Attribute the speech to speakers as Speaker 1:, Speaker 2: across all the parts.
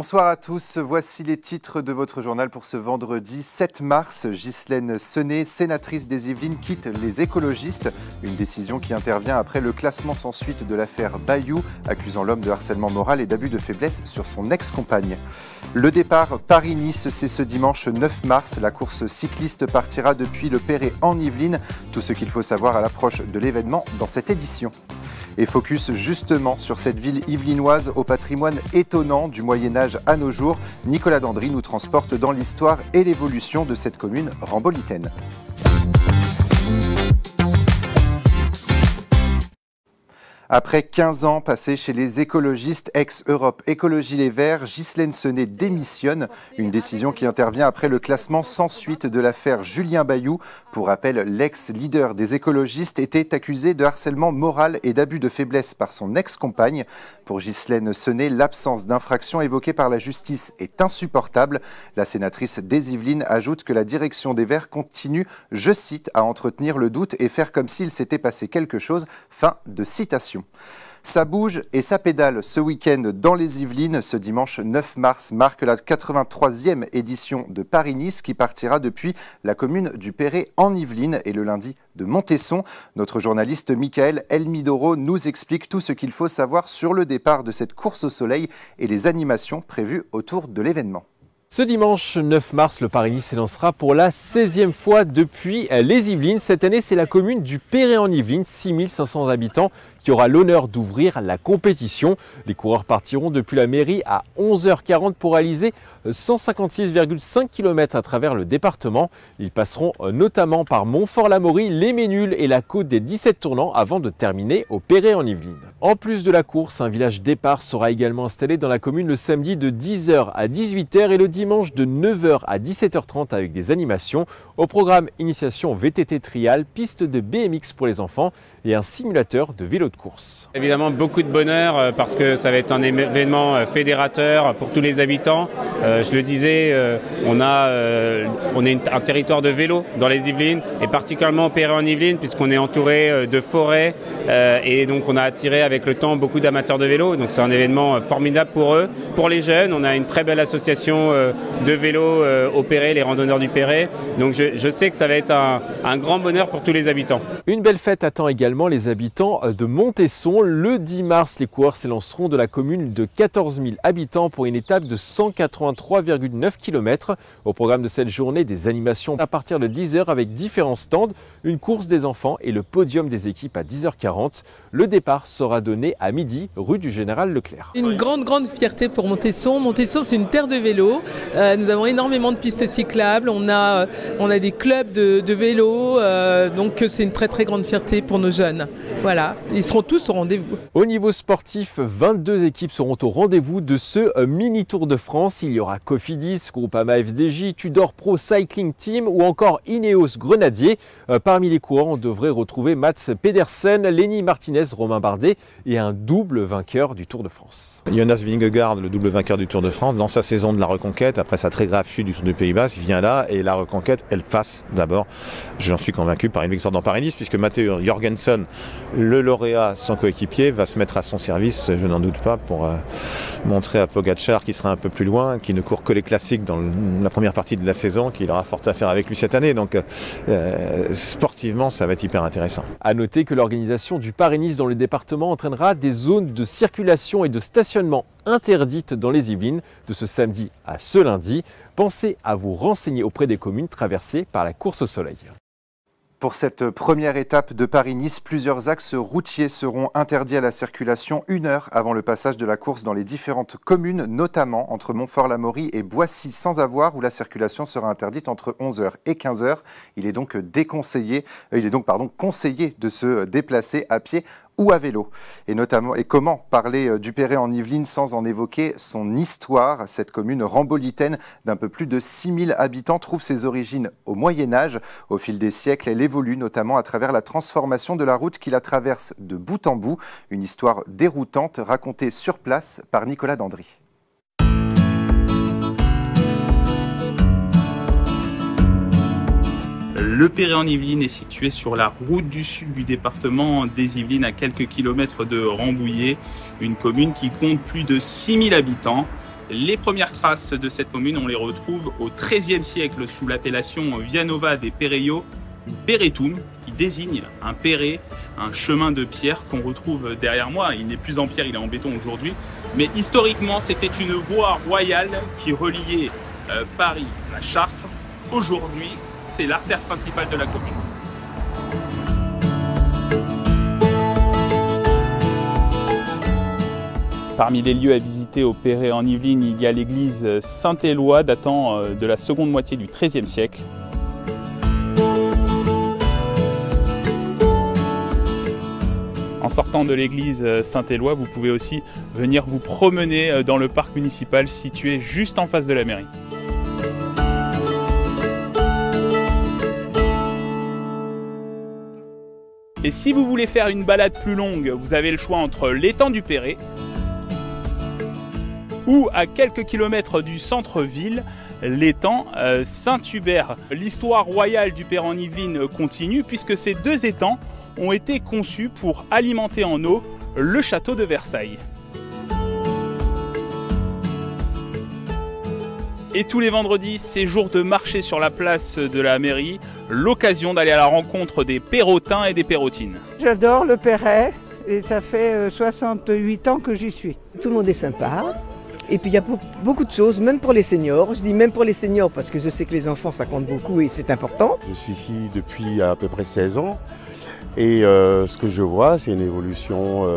Speaker 1: Bonsoir à tous, voici les titres de votre journal pour ce vendredi 7 mars. Ghislaine Senée, sénatrice des Yvelines, quitte les écologistes. Une décision qui intervient après le classement sans suite de l'affaire Bayou, accusant l'homme de harcèlement moral et d'abus de faiblesse sur son ex-compagne. Le départ Paris-Nice, c'est ce dimanche 9 mars. La course cycliste partira depuis le Perret en Yvelines. Tout ce qu'il faut savoir à l'approche de l'événement dans cette édition. Et focus justement sur cette ville yvelinoise au patrimoine étonnant du Moyen-Âge à nos jours. Nicolas Dandry nous transporte dans l'histoire et l'évolution de cette commune rambolitaine. Après 15 ans passés chez les écologistes, ex-Europe Écologie Les Verts, Ghislaine Senée démissionne. Une décision qui intervient après le classement sans suite de l'affaire Julien Bayou. Pour rappel, l'ex-leader des écologistes était accusé de harcèlement moral et d'abus de faiblesse par son ex-compagne. Pour Ghislaine Senée, l'absence d'infraction évoquée par la justice est insupportable. La sénatrice des Yvelines ajoute que la direction des Verts continue, je cite, à entretenir le doute et faire comme s'il s'était passé quelque chose. Fin de citation. Ça bouge et ça pédale ce week-end dans les Yvelines. Ce dimanche 9 mars marque la 83e édition de Paris-Nice qui partira depuis la commune du Perret en Yvelines et le lundi de Montesson. Notre journaliste Michael Elmidoro nous explique tout ce qu'il faut savoir sur le départ de cette course au soleil et les animations prévues autour de l'événement.
Speaker 2: Ce dimanche 9 mars, le Paris-Nice s'élancera pour la 16e fois depuis les Yvelines. Cette année, c'est la commune du Perret en Yvelines, 6500 habitants, qui aura l'honneur d'ouvrir la compétition. Les coureurs partiront depuis la mairie à 11h40 pour réaliser 156,5 km à travers le département. Ils passeront notamment par Montfort-l'Amaury, les Ménules et la côte des 17 tournants avant de terminer au Perret en Yvelines. En plus de la course, un village départ sera également installé dans la commune le samedi de 10h à 18h et le dimanche de 9h à 17h30 avec des animations. Au programme initiation VTT trial, piste de BMX pour les enfants et un simulateur de vélo de course.
Speaker 3: Évidemment beaucoup de bonheur parce que ça va être un événement fédérateur pour tous les habitants. Je le disais, on a un territoire de vélo dans les Yvelines et particulièrement au Perret en Yvelines puisqu'on est entouré de forêts et donc on a attiré avec le temps beaucoup d'amateurs de vélo. Donc c'est un événement formidable pour eux. Pour les jeunes, on a une très belle association de vélo au Perret, les randonneurs du Perret. Donc je sais que ça va être un grand bonheur pour tous les habitants.
Speaker 2: Une belle fête attend également les habitants de Montesson. Le 10 mars, les coureurs s'élanceront de la commune de 14 000 habitants pour une étape de 183,9 km. Au programme de cette journée, des animations à partir de 10h avec différents stands, une course des enfants et le podium des équipes à 10h40. Le départ sera donné à midi, rue du Général Leclerc.
Speaker 4: Une grande fierté pour Montesson. Montesson, c'est une terre de vélo. Nous avons énormément de pistes cyclables. On a des clubs de vélo. Donc c'est une très grande fierté pour nos jeunes. Voilà, ils seront tous au rendez-vous.
Speaker 2: Au niveau sportif, 22 équipes seront au rendez-vous de ce mini Tour de France. Il y aura Cofidis, Groupama FDJ, Tudor Pro Cycling Team ou encore Ineos Grenadier. Parmi les coureurs, on devrait retrouver Mats Pedersen, Lenny Martinez, Romain Bardet et un double vainqueur du Tour de France.
Speaker 5: Jonas Vingegaard, le double vainqueur du Tour de France, dans sa saison de la reconquête, après sa très grave chute du Tour du Pays-Bas, il vient là et la reconquête, elle passe d'abord, j'en suis convaincu, par une victoire dans Paris-Nice, puisque Matteo Jorgensen, le lauréat, son coéquipier, va se mettre à son service, je n'en doute pas, pour montrer à Pogacar qui sera un peu plus loin, qui ne court que les classiques dans la première partie de la saison, qu'il aura fort à faire avec lui cette année. Donc sportivement, ça va être hyper intéressant.
Speaker 2: À noter que l'organisation du Paris-Nice dans le département entraînera des zones de circulation et de stationnement interdites dans les Yvelines de ce samedi à ce lundi. Pensez à vous renseigner auprès des communes traversées par la course au soleil.
Speaker 1: Pour cette première étape de Paris-Nice, plusieurs axes routiers seront interdits à la circulation 1 heure avant le passage de la course dans les différentes communes, notamment entre Montfort-l'Amaury et Boissy-sans-Avoir, où la circulation sera interdite entre 11h et 15h. Il est donc conseillé de se déplacer à pied ou à vélo. Et comment parler du Perret en Yvelines sans en évoquer son histoire. Cette commune rambolitaine d'un peu plus de 6000 habitants trouve ses origines au Moyen-Âge. Au fil des siècles, elle évolue notamment à travers la transformation de la route qui la traverse de bout en bout. Une histoire déroutante racontée sur place par Nicolas Dandry.
Speaker 6: Le Perret en Yvelines est situé sur la route du sud du département des Yvelines, à quelques kilomètres de Rambouillet, une commune qui compte plus de 6000 habitants. Les premières traces de cette commune, on les retrouve au XIIIe siècle sous l'appellation Via Nova des Pereio, Peretum, qui désigne un perret, un chemin de pierre qu'on retrouve derrière moi. Il n'est plus en pierre, il est en béton aujourd'hui. Mais historiquement, c'était une voie royale qui reliait Paris à Chartres. Aujourd'hui, c'est l'artère principale de la commune. Parmi les lieux à visiter au Perret en Yvelines, il y a l'église Saint-Éloi datant de la seconde moitié du XIIIe siècle. En sortant de l'église Saint-Éloi, vous pouvez aussi venir vous promener dans le parc municipal situé juste en face de la mairie. Et si vous voulez faire une balade plus longue, vous avez le choix entre l'étang du Perret ou à quelques kilomètres du centre-ville, l'étang Saint-Hubert. L'histoire royale du Perret en Yvelines continue puisque ces deux étangs ont été conçus pour alimenter en eau le château de Versailles. Et tous les vendredis, c'est jour de marcher sur la place de la mairie, l'occasion d'aller à la rencontre des Perrotins et des Perrotines.
Speaker 7: J'adore le Perret et ça fait 68 ans que j'y suis.
Speaker 8: Tout le monde est sympa. Et puis il y a beaucoup de choses, même pour les seniors. Je dis même pour les seniors parce que je sais que les enfants ça compte beaucoup et c'est important.
Speaker 9: Je suis ici depuis à peu près 16 ans et ce que je vois c'est une évolution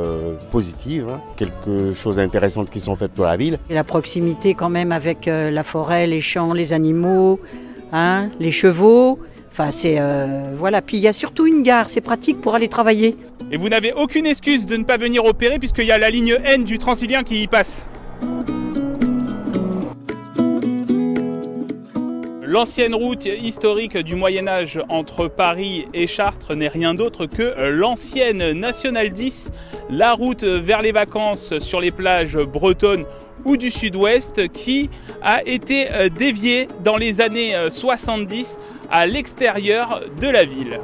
Speaker 9: positive, hein. Quelques choses intéressantes qui sont faites pour la ville.
Speaker 10: Et la proximité quand même avec la forêt, les champs, les animaux, hein, les chevaux. Enfin c'est voilà, puis il y a surtout une gare, c'est pratique pour aller travailler.
Speaker 6: Et vous n'avez aucune excuse de ne pas venir au Perret puisqu'il y a la ligne N du Transilien qui y passe. L'ancienne route historique du Moyen-Âge entre Paris et Chartres n'est rien d'autre que l'ancienne Nationale 10, la route vers les vacances sur les plages bretonnes ou du sud-ouest qui a été déviée dans les années 70 à l'extérieur de la ville.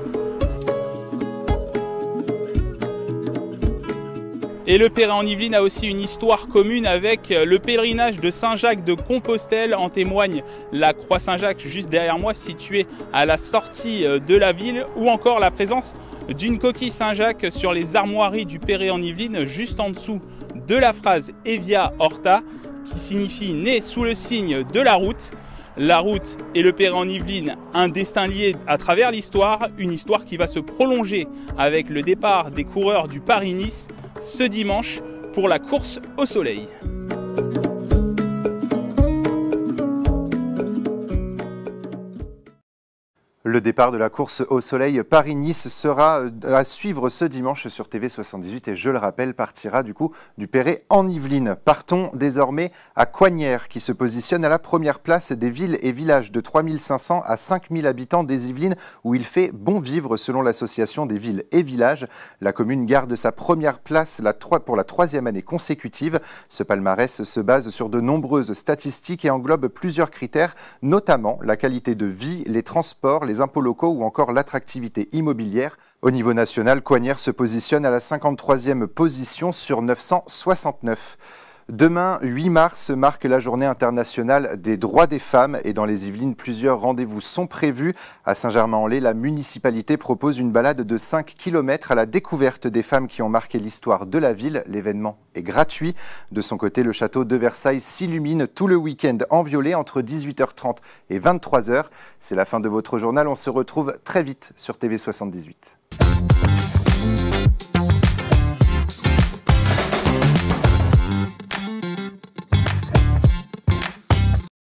Speaker 6: Et le Perret en Yvelines a aussi une histoire commune avec le pèlerinage de Saint-Jacques de Compostelle. En témoigne la croix Saint-Jacques juste derrière moi, située à la sortie de la ville, ou encore la présence d'une coquille Saint-Jacques sur les armoiries du Perret en Yvelines, juste en dessous de la phrase Evia Horta, qui signifie né sous le signe de la route. La route et le Perret en Yvelines, un destin lié à travers l'histoire, une histoire qui va se prolonger avec le départ des coureurs du Paris-Nice ce dimanche pour la course au soleil.
Speaker 1: Le départ de la course au soleil Paris-Nice sera à suivre ce dimanche sur TV78 et je le rappelle partira du coup du Perret en Yvelines. Partons désormais à Coignères qui se positionne à la première place des villes et villages de 3500 à 5000 habitants des Yvelines où il fait bon vivre selon l'association des villes et villages. La commune garde sa première place pour la troisième année consécutive. Ce palmarès se base sur de nombreuses statistiques et englobe plusieurs critères, notamment la qualité de vie, les transports, les impôts locaux ou encore l'attractivité immobilière. Au niveau national, Coignères se positionne à la 53e position sur 969. Demain, 8 mars, marque la journée internationale des droits des femmes et dans les Yvelines, plusieurs rendez-vous sont prévus. À Saint-Germain-en-Laye, la municipalité propose une balade de 5 km à la découverte des femmes qui ont marqué l'histoire de la ville. L'événement est gratuit. De son côté, le château de Versailles s'illumine tout le week-end en violet entre 18h30 et 23h. C'est la fin de votre journal. On se retrouve très vite sur TV78.